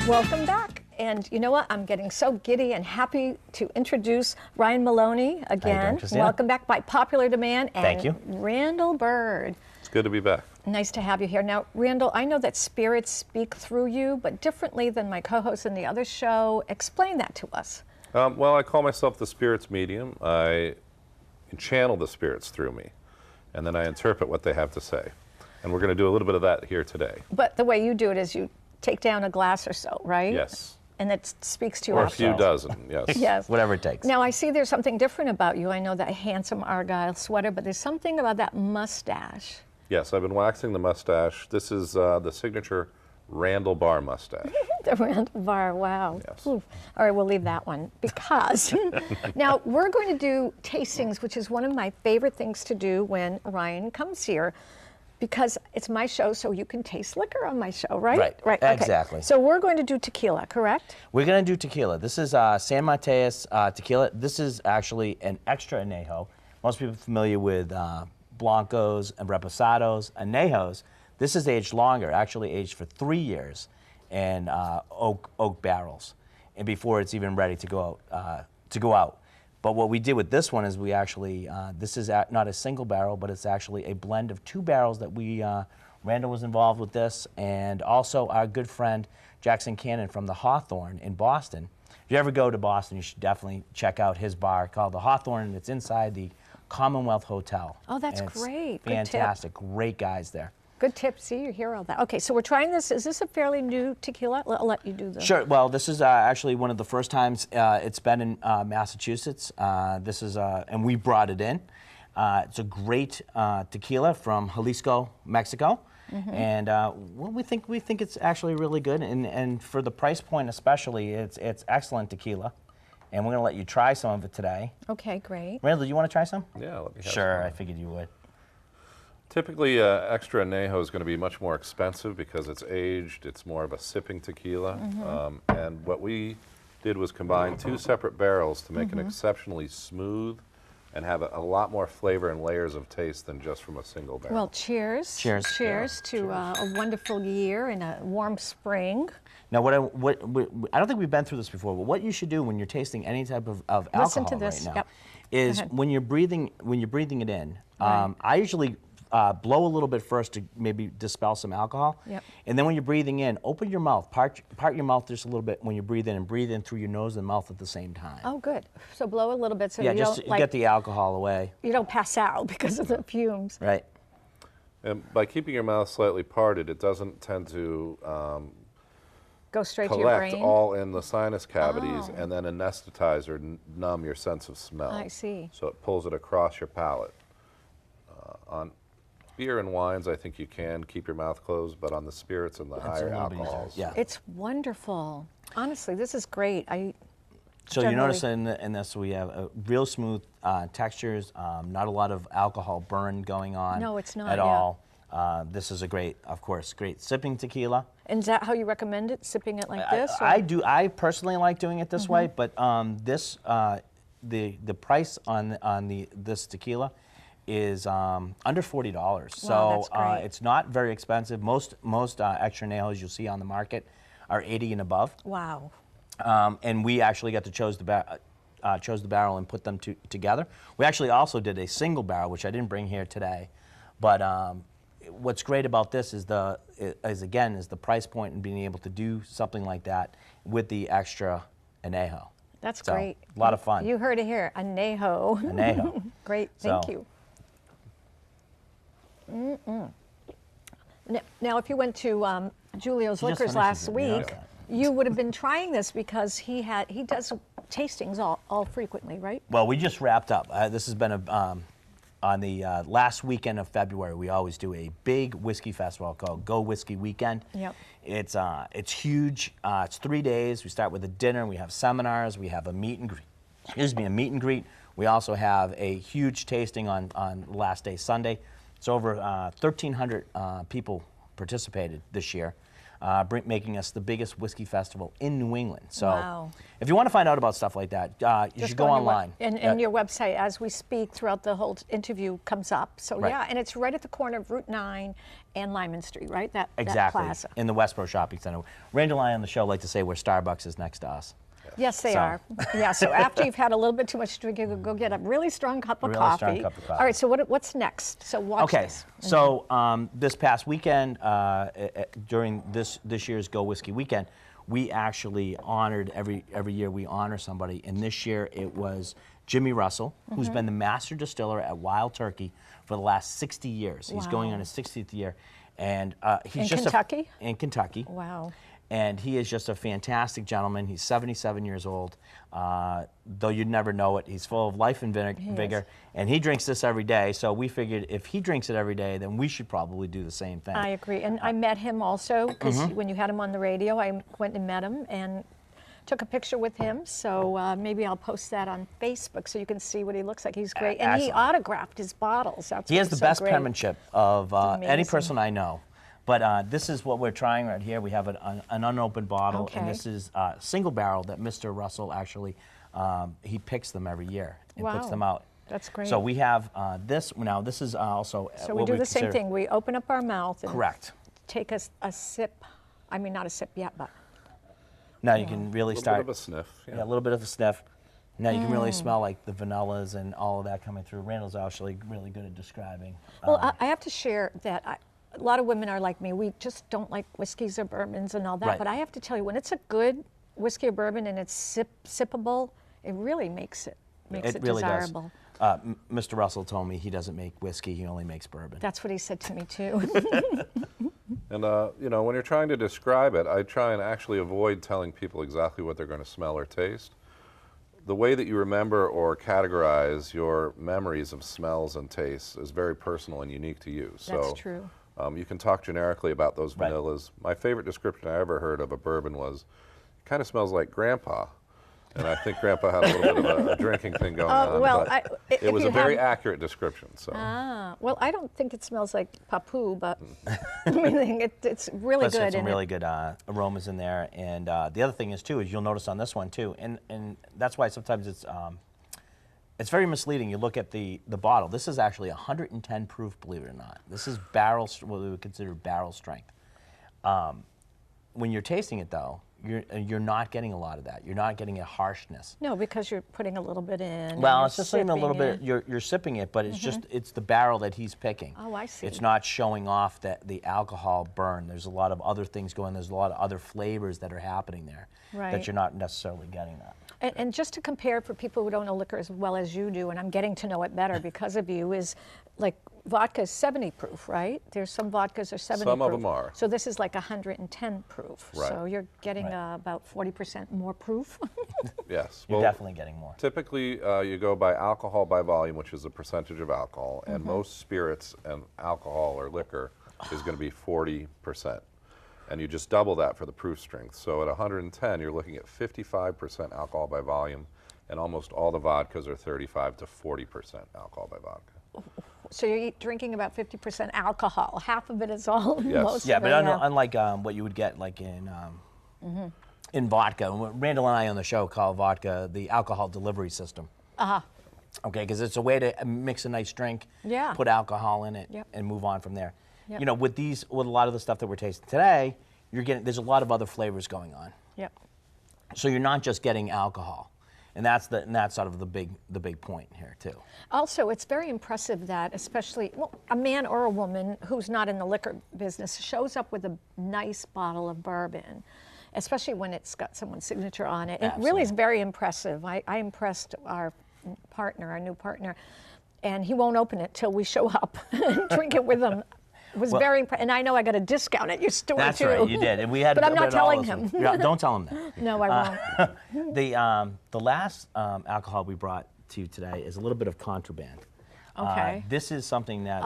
Welcome back. And you know what? I'm getting so giddy and happy to introduce Ryan Maloney again. Welcome back by popular demand. And Thank you. Randall Byrd. It's good to be back. Nice to have you here. Now, Randall, I know that spirits speak through you, but differently than my co-host in the other show. Explain that to us. Well, I call myself the spirits medium. I channel the spirits through me, and then I interpret what they have to say. And we're going to do a little bit of that here today. But the way you do it is you take down a glass or so, right? Yes. And that speaks to you Or also. a few dozen, yes. Yes. Whatever it takes. Now, I see there's something different about you. I know that handsome Argyle sweater, but there's something about that mustache. Yes, I've been waxing the mustache. This is the signature Randall Bar mustache. The Randall Bar, wow. Yes. Ooh. All right, we'll leave that one because now we're going to do tastings, which is one of my favorite things to do when Ryan comes here, because it's my show, so you can taste liquor on my show, right? Right, Okay. exactly. So we're going to do tequila, correct? We're going to do tequila. This is San Mateus tequila. This is actually an extra añejo. Most people are familiar with blancos and reposados, añejos. This is aged longer, actually aged for 3 years in oak barrels, and before it's even ready to go out. But what we did with this one is we actually, this is not a single barrel, but it's actually a blend of 2 barrels that we, Randall was involved with this, and also our good friend Jackson Cannon from the Hawthorne in Boston. If you ever go to Boston, you should definitely check out his bar called the Hawthorne, and it's inside the Commonwealth Hotel. Oh, that's great. Good tip. Fantastic. Great guys there. Good tip. See, you hear all that. Okay, so we're trying this. Is this a fairly new tequila? I'll let you do this. Sure. Well, this is actually one of the first times it's been in Massachusetts. This is, and we brought it in. It's a great tequila from Jalisco, Mexico, and well, we think it's actually really good. And for the price point, especially, it's excellent tequila. And we're going to let you try some of it today. Okay, great. Randall, do you want to try some? Yeah, let me have Sure. some. I figured you would. Typically, extra añejo is going to be much more expensive because it's aged. It's more of a sipping tequila. And what we did was combine 2 separate barrels to make an exceptionally smooth and have a lot more flavor and layers of taste than just from a single barrel. Well, cheers. Cheers. Cheers to a wonderful year and a warm spring. Now, I don't think we've been through this before, but what you should do when you're tasting any type of alcohol Listen to this. right now Yep. is Go ahead. when you're breathing it in. Right. I usually blow a little bit first to maybe dispel some alcohol. Yep. And then when you're breathing in, open your mouth, part your mouth just a little bit when you breathe in, and breathe in through your nose and mouth at the same time. Oh, good. So blow a little bit so yeah, you just don't to get the alcohol away. you don't pass out because of the fumes. Right. And by keeping your mouth slightly parted, it doesn't tend to Go straight to your collect brain. all in the sinus cavities Oh. and then anesthetize or numb your sense of smell. I see. So it pulls it across your palate. On beer and wines, I think you can keep your mouth closed, but on the spirits and the higher little bit easier, alcohols, yeah. It's wonderful. Honestly, this is great. So Generally. you notice in this we have real smooth textures, not a lot of alcohol burn going on. No, it's not, at yeah. all. This is a great, of course, great sipping tequila. And is that how you recommend it, sipping it like this? or- I do. I personally like doing it this way, but this the price on this tequila is under $40. So that's great. it's not very expensive. Most extra añejos you'll see on the market are 80 and above. Wow. And we actually got to chose the barrel and put them together. We actually also did a single barrel, which I didn't bring here today. But what's great about this is the price point and being able to do something like that with the extra añejo. That's So, great. a lot of fun. You heard it here, añejo. Añejo. Great, thank So- you. Now, if you went to Julios Liquors finishes last it, week, yeah. you would have been trying this because he does tastings all frequently, right? Well, we just wrapped up. This has been on the last weekend of February. We always do a big whiskey festival called Go Whiskey Weekend. Yep. It's huge. It's 3 days. We start with a dinner. We have seminars. We have a meet and greet. A meet and greet. We also have a huge tasting on last day, Sunday. It's over 1,300 people participated this year. making us the biggest whiskey festival in New England. So Wow. if you want to find out about stuff like that, you Just should go on your online. And your website, as we speak throughout the whole interview, comes up. So Right. yeah, and it's right at the corner of Route 9 and Lyman Street, right? That Exactly, plaza. in the Westboro Shopping Center. Randall and I on the show like to say where Starbucks is next to us. Yes, they So- are. Yeah, so after you've had a little bit too much to drink, you can go get a really strong cup of Really coffee. strong cup of coffee. All right, so what's next? So watch Okay, this. so this past weekend, during this year's Go Whiskey Weekend, we actually honored, every year we honor somebody, and this year it was Jimmy Russell, who's been the master distiller at Wild Turkey for the last 60 years. He's going on his 60th year, and he's In just Kentucky? in Kentucky. Wow. And he is just a fantastic gentleman. He's 77 years old. Though you'd never know it, he's full of life and vigor. And he drinks this every day. So we figured if he drinks it every day, then we should probably do the same thing. I agree. And I met him also, because when you had him on the radio, I went and met him and took a picture with him. So maybe I'll post that on Facebook so you can see what he looks like. He's great. And he Excellent. autographed his bottles. That's He has the what's so best great. penmanship of any amazing. person I know. But this is what we're trying right here. We have an unopened bottle, Okay. and this is a single barrel that Mr. Russell actually, he picks them every year and puts Wow. them out. That's great. So we have this. Now this is also So we what do the same consider- thing. We open up our mouth and Correct. take a sip. I mean, not a sip yet, but Now you can really A little start. bit of a sniff. Yeah, a little bit of a sniff. Now you can really smell like the vanillas and all of that coming through. Randall's actually really good at describing. Well, I have to share that a lot of women are like me. We just don't like whiskeys or bourbons and all that. Right. But I have to tell you, when it's a good whiskey or bourbon and it's sippable, it really makes it really desirable. does. Mr. Russell told me he doesn't make whiskey; he only makes bourbon. That's what he said to me too. And you know, when you're trying to describe it, I try and actually avoid telling people exactly what they're going to smell or taste. The way that you remember or categorize your memories of smells and tastes is very personal and unique to you. That's true. You can talk generically about those Right. vanillas. My favorite description I ever heard of a bourbon was, it kind of smells like Grandpa. And I think Grandpa had a little bit of a drinking thing going on. well, but if it was you a very have- accurate description. So. Well, I don't think it smells like papu, but I mean, it's really Plus, good. there's some and really good aromas in there. And the other thing is too is you'll notice on this one too, and that's why sometimes it's very misleading. You look at the bottle. This is actually 110 proof, believe it or not. This is what we would consider barrel strength. When you're tasting it though, you're not getting a lot of that. You're not getting a harshness. No, because you're putting a little bit in. and Well, you're it's just even a little sipping bit. in. You're sipping it, but it's just it's the barrel that he's picking. Oh, I see. It's not showing off that the alcohol burn. There's a lot of other things going. There's a lot of other flavors that are happening there Right. that you're not necessarily getting that. And just to compare for people who don't know liquor as well as you do, and I'm getting to know it better because of you, is like vodka is 70 proof, right? There's some vodkas are 70 Some proof. of them are. So this is like 110 proof. Right. So you're getting Right. about 40% more proof. Yes. You're well, definitely getting more. Typically, you go by alcohol by volume, which is a percentage of alcohol, and most spirits and alcohol or liquor is going to be 40%. And you just double that for the proof strength. So at 110, you're looking at 55% alcohol by volume, and almost all the vodkas are 35 to 40% alcohol by vodka. So you're drinking about 50% alcohol. Half of it is all. Yes. Most Yeah, of but it, yeah. unlike what you would get like in vodka, what Randall and I on the show call vodka the alcohol delivery system. Okay, because it's a way to mix a nice drink, Yeah. put alcohol in it, Yep. and move on from there. Yep. You know, with a lot of the stuff that we're tasting today, there's a lot of other flavors going on. Yep. So you're not just getting alcohol, and that's sort of the big point here too. Also, it's very impressive that, especially a man or a woman who's not in the liquor business shows up with a nice bottle of bourbon, especially when it's got someone's signature on it. It really is very impressive. I impressed our new partner, and he won't open it till we show up and drink it with him. It was very impressive, and I know I got a discount at your store That's too. right, you did, and we had. But I'm not but all telling of him. them. Yeah, don't tell him that. No, I won't. The last alcohol we brought to you today is a little bit of contraband. Okay. This is something that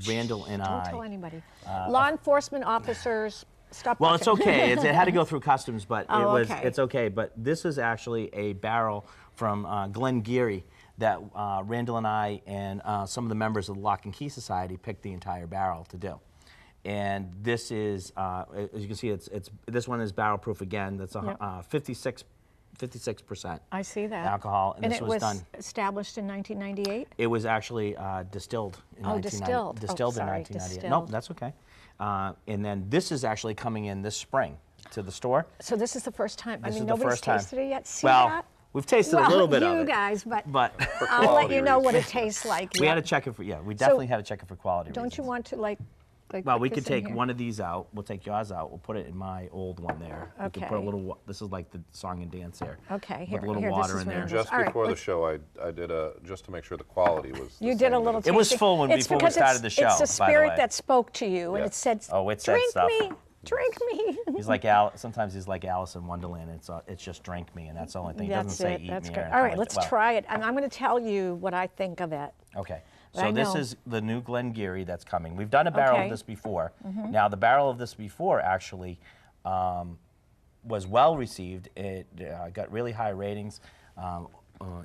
Randall and don't I. tell anybody. Law enforcement officers, stop. Well, it's talking. okay. It had to go through customs, but okay. it's okay. But this is actually a barrel from Glen Geary that Randall and I and some of the members of the Lock and Key Society picked the entire barrel to do. And this is, as you can see, this one is barrel proof again. That's a 56% I see that. alcohol, and this it was done. Established in 1998? It was actually distilled in distilled. Distilled in Sorry, 1998. No, distilled. that's okay. And then this is actually coming in this spring to the store. So this is the first time. This I mean, is the nobody's first time. tasted it yet. See Well, that? we've tasted Well, a little bit of you it. guys, but I'll let quality you know what it reasons. tastes like. We yeah. had to check it for, we definitely had to check it for quality Don't you reasons. want to like Well, put we this could in take here? one of these out. We'll take yours out. We'll put it in my old one there. We could put a Okay. little, this is like the song and dance there. Okay, Put a little here, this water is in there. Randall's. Just All right, before the let's- show, I did just to make sure the quality was. the You did a same little as- It was tasting. full when It's before we because started the show, It's the by the spirit way. that spoke to you, and Yeah. it said, Oh, it said drink stuff. me, drink me. He's like sometimes he's like Alice in Wonderland. It's just drink me, and that's the only thing. It doesn't That's say it. eat That's me. good. Or All anything right, like let's that. Well, try it. And I'm going to tell you what I think of it. Okay. I So this know. is the new Glengarry that's coming. We've done a barrel Okay. of this before. Now the barrel of this before actually was well received. It got really high ratings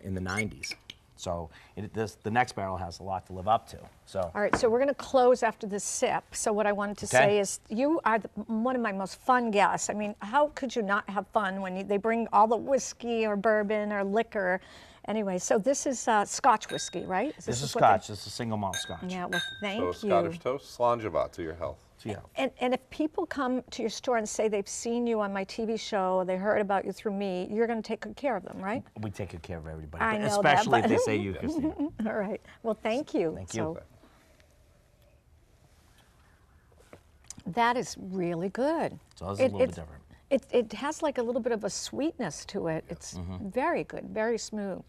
in the 90s. So the next barrel has a lot to live up to. So All right, so we're going to close after this sip. So what I wanted to Okay. say is you are one of my most fun guests. I mean, how could you not have fun when they bring all the whiskey or bourbon or liquor? Anyway, so this is Scotch whiskey, right? this is what they- Scotch. This is single malt Scotch. Yeah, well, thank So you. Scottish toast, Slangevat to your health. So, yeah. And if people come to your store and say they've seen you on my TV show, or they heard about you through me, you're going to take good care of them, right? We take good care of everybody, I but know that, especially if but- they say you, Christina. All right. Well, thank you. Thank you. So, that is really good. So this is a little bit different. It has like a little bit of a sweetness to it. It's very good, very smooth.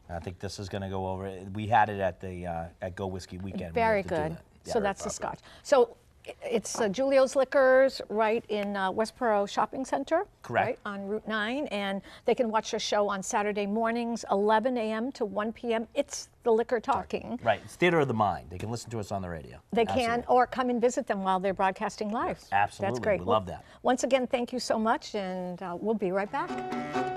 I think this is going to go over. We had it at the at Go Whiskey Weekend. We Very have to do good. that. So that's the Scotch. So it's Julios Liquors right in Westboro Shopping Center. Correct. Right on Route 9. And they can watch the show on Saturday mornings, 11 a.m. to 1 p.m. It's the liquor talking. Right, it's theater of the mind. They can listen to us on the radio. They can, Absolutely. or come and visit them while they're broadcasting live. Absolutely, That's great. we love that. Once again, thank you so much, and we'll be right back.